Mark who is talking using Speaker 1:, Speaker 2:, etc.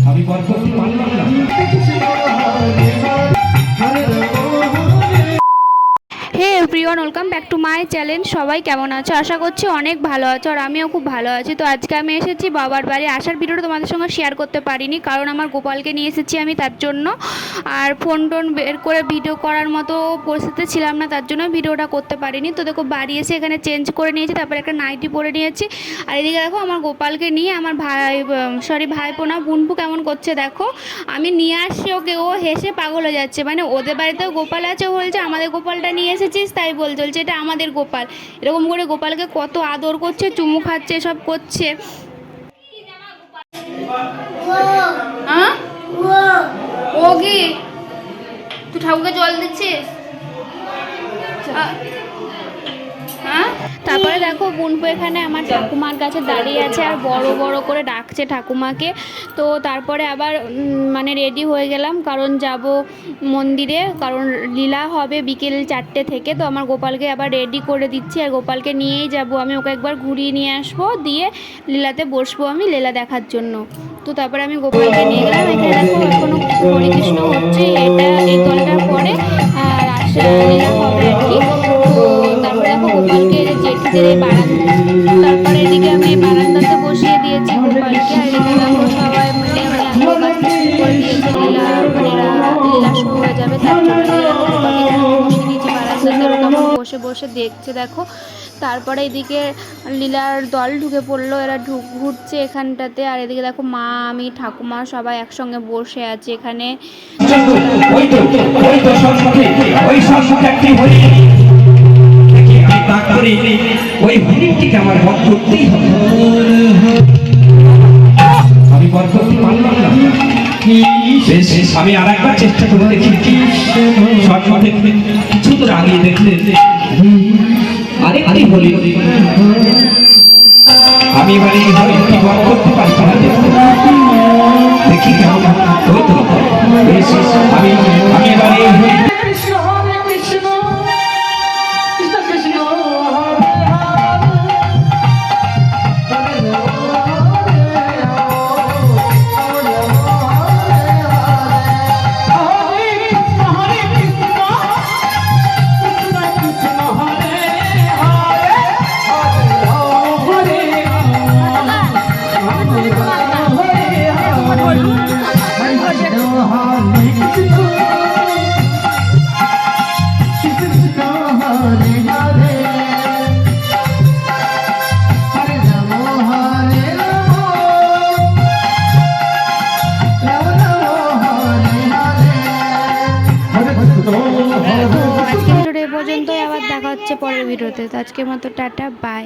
Speaker 1: আমি বল করতে পারলাম না।
Speaker 2: Hey everyone, welcome back to my channel. সবাই কেমন আছো? আশা করছি অনেক ভালো আছো, আর আমিও খুব ভালো আছি। তো আজকে আমি এসেছি বাবার বাড়ি। আসার ভিডিওটা তোমাদের সঙ্গে শেয়ার করতে পারিনি, কারণ আমার গোপালকে নিয়ে এসেছি আমি, তার জন্য। আর ফোন টোন বের করে ভিডিও করার মতো পরিস্থিতি ছিলাম না, তার জন্য ভিডিওটা করতে পারিনি। তো দেখো বাড়ি এসে এখানে চেঞ্জ করে নিয়েছি, তারপরে একটা নাইটি পরে নিয়েছি। আর এদিকে দেখো আমার গোপালকে নিয়ে আমার ভাইপো না বোনপু কেমন করছে দেখো। আমি নিয়ে আসছি ওকে, ও হেসে পাগল হয়ে যাচ্ছে। মানে ওদের বাড়িতেও গোপাল আছে, ও বলছে আমাদের গোপালটা নিয়ে এসেছিস, তাই বলছে এটা আমাদের গোপাল। এরকম করে গোপালকে কত আদর করছে, চুমু খাচ্ছে, সব করছে। ও কি তুই ঠাকুরকে জল দিচ্ছিস? তারপরে দেখো বোনপো এখানে আমার ঠাকুমার কাছে দাঁড়িয়ে আছে আর বড় বড় করে ডাকছে ঠাকুমাকে। তো তারপরে আবার মানে রেডি হয়ে গেলাম, কারণ যাব মন্দিরে, কারণ লীলা হবে বিকেল 4টে থেকে। তো আমার গোপালকে আবার রেডি করে দিচ্ছি, আর গোপালকে নিয়েই যাব আমি। ওকে একবার ঘুরিয়ে নিয়ে আসবো, দিয়ে লীলাতে বসবো আমি লীলা দেখার জন্য। তো তারপরে আমি গোপালকে নিয়ে গেলাম। এখানে দেখো এখনও হরিকৃষ্ণ হচ্ছে, এই দলটার পরে রাসলীলা হবে আর কি। তো তারপরে দেখো গোপালকে জেঠিদের তারপরে এদিকে আমি বারান্দাতে বসিয়ে দিয়েছি গোপালকে। আর এদিকে দেখো সবাই মিলে মানে করে দিয়েছে লীলা, মানে লীলা শুরু হয়ে যাবে, তার জন্য গোপালকে বসিয়ে দিয়েছি বারান্দাতে। ওরকম বসে বসে দেখছে দেখো। তারপরে এদিকে লীলার দল ঢুকে পড়লো, এরা ঘুরছে এখানটাতে। আর এদিকে দেখো মা, আমি, ঠাকুমা সবাই একসঙ্গে বসে আছে এখানে।
Speaker 1: আমি বল করতে পারলাম না। আমি আর একবার চেষ্টা করে দেখি, কিছু তো আগিয়ে দেখলে আরেকটি বলি। আমি এবারে কি বল করতে পারতাম না, দেখি কেমন। ওই তো আমি এবারে
Speaker 2: আজকে ভিডিওটা এ পর্যন্তই, আবার দেখা হচ্ছে পরের ভিডিওতে। তো আজকের মতো টাটা, বাই।